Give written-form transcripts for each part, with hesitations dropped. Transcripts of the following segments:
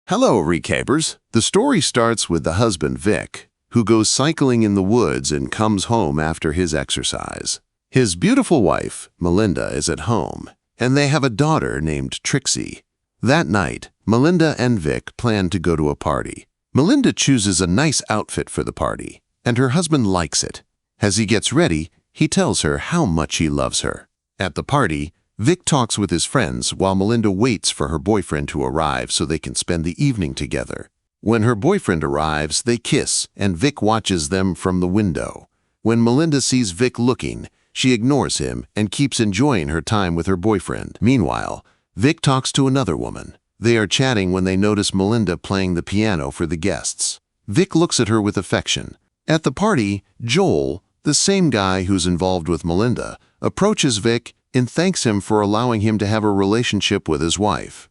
Hello, recappers. The story starts with the husband, Vic, who goes cycling in the woods and comes home after his exercise. His beautiful wife, Melinda, is at home, and they have a daughter named Trixie. That night, Melinda and Vic plan to go to a party. Melinda chooses a nice outfit for the party, and her husband likes it. As he gets ready, he tells her how much he loves her. At the party, Vic talks with his friends while Melinda waits for her boyfriend to arrive so they can spend the evening together. When her boyfriend arrives, they kiss, and Vic watches them from the window. When Melinda sees Vic looking, she ignores him and keeps enjoying her time with her boyfriend. Meanwhile, Vic talks to another woman. They are chatting when they notice Melinda playing the piano for the guests. Vic looks at her with affection. At the party, Joel, the same guy who's involved with Melinda, approaches Vic and thanks him for allowing him to have a relationship with his wife.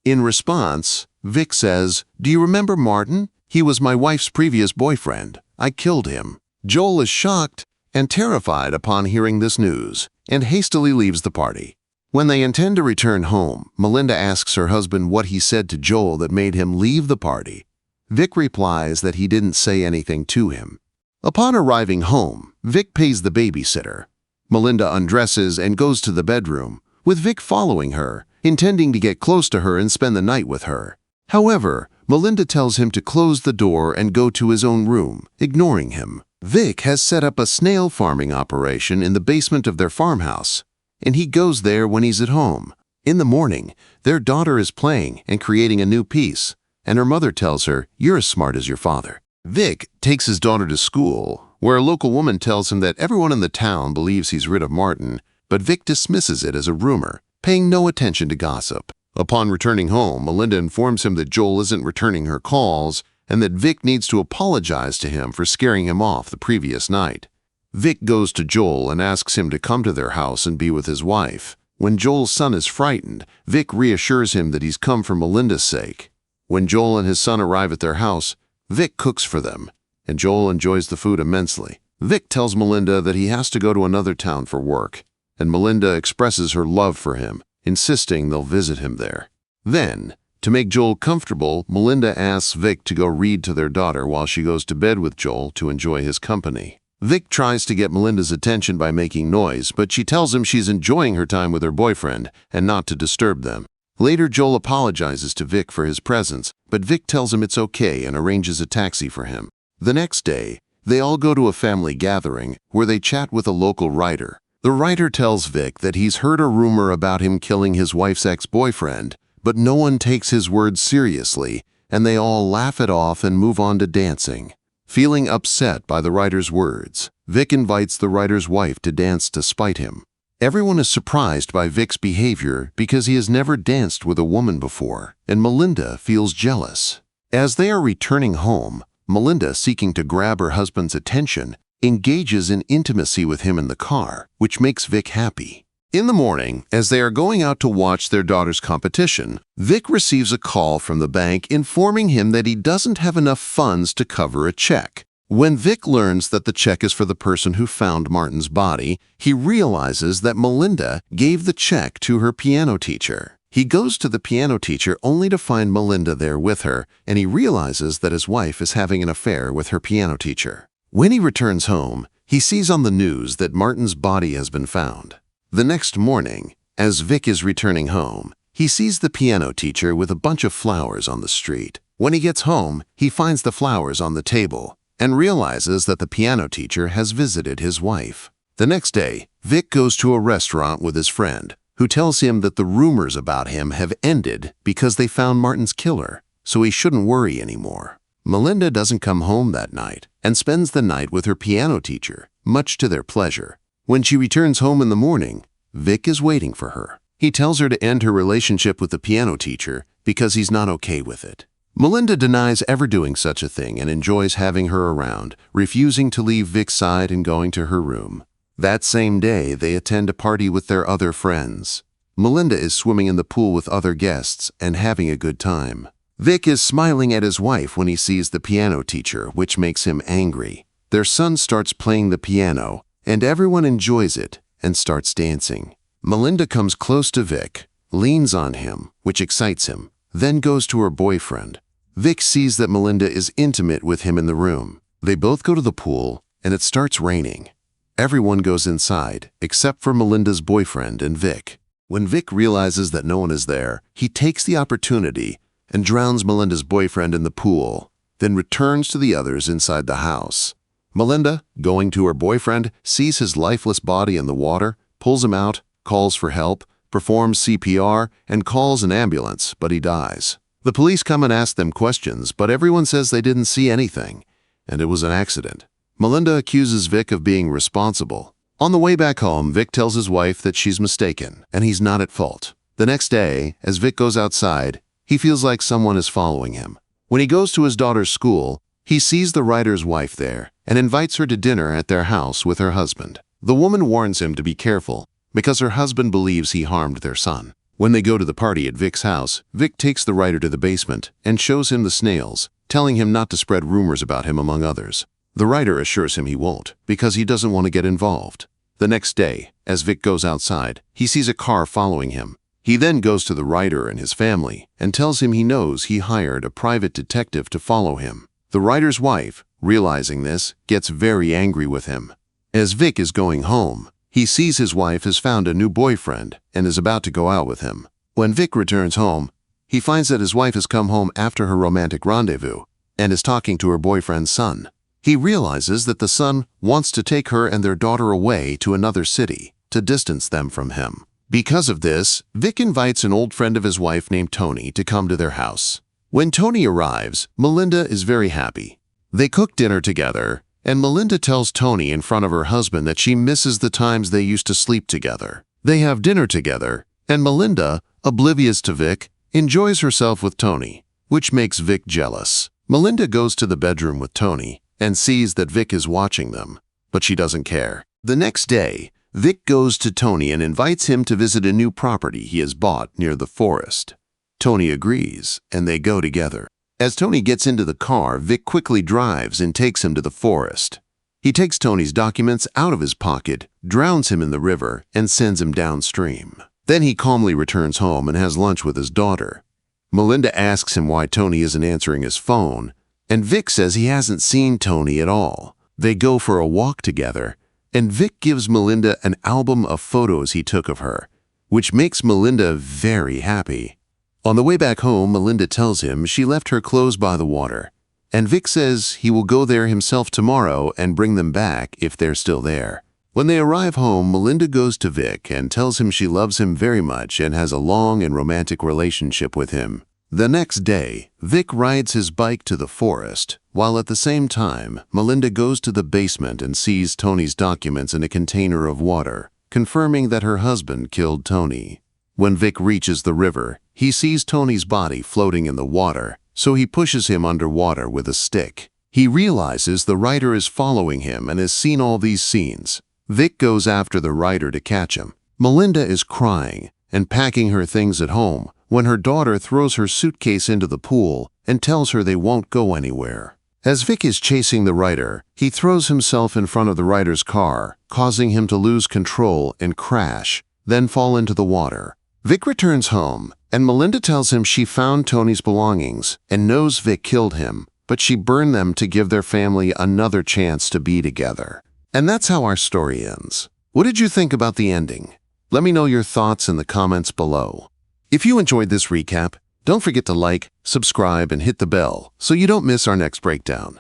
In response, Vic says, "Do you remember Martin? He was my wife's previous boyfriend. I killed him." Joel is shocked and terrified upon hearing this news and hastily leaves the party. When they intend to return home, Melinda asks her husband what he said to Joel that made him leave the party. Vic replies that he didn't say anything to him. Upon arriving home, Vic pays the babysitter. Melinda undresses and goes to the bedroom, with Vic following her, intending to get close to her and spend the night with her. However, Melinda tells him to close the door and go to his own room, ignoring him. Vic has set up a snail farming operation in the basement of their farmhouse, and he goes there when he's at home. In the morning, their daughter is playing and creating a new piece, and her mother tells her, "You're as smart as your father." Vic takes his daughter to school, where a local woman tells him that everyone in the town believes he's rid of Martin, but Vic dismisses it as a rumor, paying no attention to gossip. Upon returning home, Melinda informs him that Joel isn't returning her calls and that Vic needs to apologize to him for scaring him off the previous night. Vic goes to Joel and asks him to come to their house and be with his wife. When Joel's son is frightened, Vic reassures him that he's come for Melinda's sake. When Joel and his son arrive at their house, Vic cooks for them, and Joel enjoys the food immensely. Vic tells Melinda that he has to go to another town for work, and Melinda expresses her love for him, insisting they'll visit him there. Then, to make Joel comfortable, Melinda asks Vic to go read to their daughter while she goes to bed with Joel to enjoy his company. Vic tries to get Melinda's attention by making noise, but she tells him she's enjoying her time with her boyfriend and not to disturb them. Later, Joel apologizes to Vic for his presence, but Vic tells him it's okay and arranges a taxi for him. The next day, they all go to a family gathering where they chat with a local writer. The writer tells Vic that he's heard a rumor about him killing his wife's ex-boyfriend, but no one takes his words seriously, and they all laugh it off and move on to dancing. Feeling upset by the writer's words, Vic invites the writer's wife to dance to spite him. Everyone is surprised by Vic's behavior because he has never danced with a woman before, and Melinda feels jealous. As they are returning home, Melinda, seeking to grab her husband's attention, engages in intimacy with him in the car, which makes Vic happy. In the morning, as they are going out to watch their daughter's competition, Vic receives a call from the bank informing him that he doesn't have enough funds to cover a check. When Vic learns that the check is for the person who found Martin's body, he realizes that Melinda gave the check to her piano teacher. He goes to the piano teacher only to find Melinda there with her, and he realizes that his wife is having an affair with her piano teacher. When he returns home, he sees on the news that Martin's body has been found. The next morning, as Vic is returning home, he sees the piano teacher with a bunch of flowers on the street. When he gets home, he finds the flowers on the table and realizes that the piano teacher has visited his wife. The next day, Vic goes to a restaurant with his friend, who tells him that the rumors about him have ended because they found Martin's killer, so he shouldn't worry anymore. Melinda doesn't come home that night and spends the night with her piano teacher, much to their pleasure. When she returns home in the morning, Vic is waiting for her. He tells her to end her relationship with the piano teacher because he's not okay with it. Melinda denies ever doing such a thing and enjoys having her around, refusing to leave Vic's side and going to her room. That same day, they attend a party with their other friends. Melinda is swimming in the pool with other guests and having a good time. Vic is smiling at his wife when he sees the piano teacher, which makes him angry. Their son starts playing the piano, and everyone enjoys it and starts dancing. Melinda comes close to Vic, leans on him, which excites him. then goes to her boyfriend. Vic sees that Melinda is intimate with him in the room. They both go to the pool, and it starts raining. Everyone goes inside, except for Melinda's boyfriend and Vic. When Vic realizes that no one is there, he takes the opportunity and drowns Melinda's boyfriend in the pool, then returns to the others inside the house. Melinda, going to her boyfriend, sees his lifeless body in the water, pulls him out, calls for help, performs CPR, and calls an ambulance, but he dies. The police come and ask them questions, but everyone says they didn't see anything, and it was an accident. Melinda accuses Vic of being responsible. On the way back home, Vic tells his wife that she's mistaken, and he's not at fault. The next day, as Vic goes outside, he feels like someone is following him. When he goes to his daughter's school, he sees the writer's wife there and invites her to dinner at their house with her husband. The woman warns him to be careful because her husband believes he harmed their son. When they go to the party at Vic's house, Vic takes the writer to the basement and shows him the snails, telling him not to spread rumors about him among others. The writer assures him he won't because he doesn't want to get involved. The next day, as Vic goes outside, he sees a car following him. He then goes to the writer and his family and tells him he knows he hired a private detective to follow him. The writer's wife, realizing this, gets very angry with him. As Vic is going home, he sees his wife has found a new boyfriend and is about to go out with him. When Vic returns home, he finds that his wife has come home after her romantic rendezvous and is talking to her boyfriend's son. He realizes that the son wants to take her and their daughter away to another city to distance them from him. Because of this, Vic invites an old friend of his wife named Tony to come to their house. When Tony arrives, Melinda is very happy. They cook dinner together, and Melinda tells Tony in front of her husband that she misses the times they used to sleep together. They have dinner together, and Melinda, oblivious to Vic, enjoys herself with Tony, which makes Vic jealous. Melinda goes to the bedroom with Tony and sees that Vic is watching them, but she doesn't care. The next day, Vic goes to Tony and invites him to visit a new property he has bought near the forest. Tony agrees, and they go together. As Tony gets into the car, Vic quickly drives and takes him to the forest. He takes Tony's documents out of his pocket, drowns him in the river, and sends him downstream. Then he calmly returns home and has lunch with his daughter. Melinda asks him why Tony isn't answering his phone, and Vic says he hasn't seen Tony at all. They go for a walk together, and Vic gives Melinda an album of photos he took of her, which makes Melinda very happy. On the way back home, Melinda tells him she left her clothes by the water, and Vic says he will go there himself tomorrow and bring them back if they're still there. When they arrive home, Melinda goes to Vic and tells him she loves him very much and has a long and romantic relationship with him. The next day, Vic rides his bike to the forest, while at the same time, Melinda goes to the basement and sees Tony's documents in a container of water, confirming that her husband killed Tony. When Vic reaches the river, he sees Tony's body floating in the water, so he pushes him underwater with a stick. He realizes the writer is following him and has seen all these scenes. Vic goes after the writer to catch him. Melinda is crying and packing her things at home when her daughter throws her suitcase into the pool and tells her they won't go anywhere. As Vic is chasing the writer, he throws himself in front of the writer's car, causing him to lose control and crash, then fall into the water. Vic returns home, and Melinda tells him she found Tony's belongings and knows Vic killed him, but she burned them to give their family another chance to be together. And that's how our story ends. What did you think about the ending? Let me know your thoughts in the comments below. If you enjoyed this recap, don't forget to like, subscribe, and hit the bell so you don't miss our next breakdown.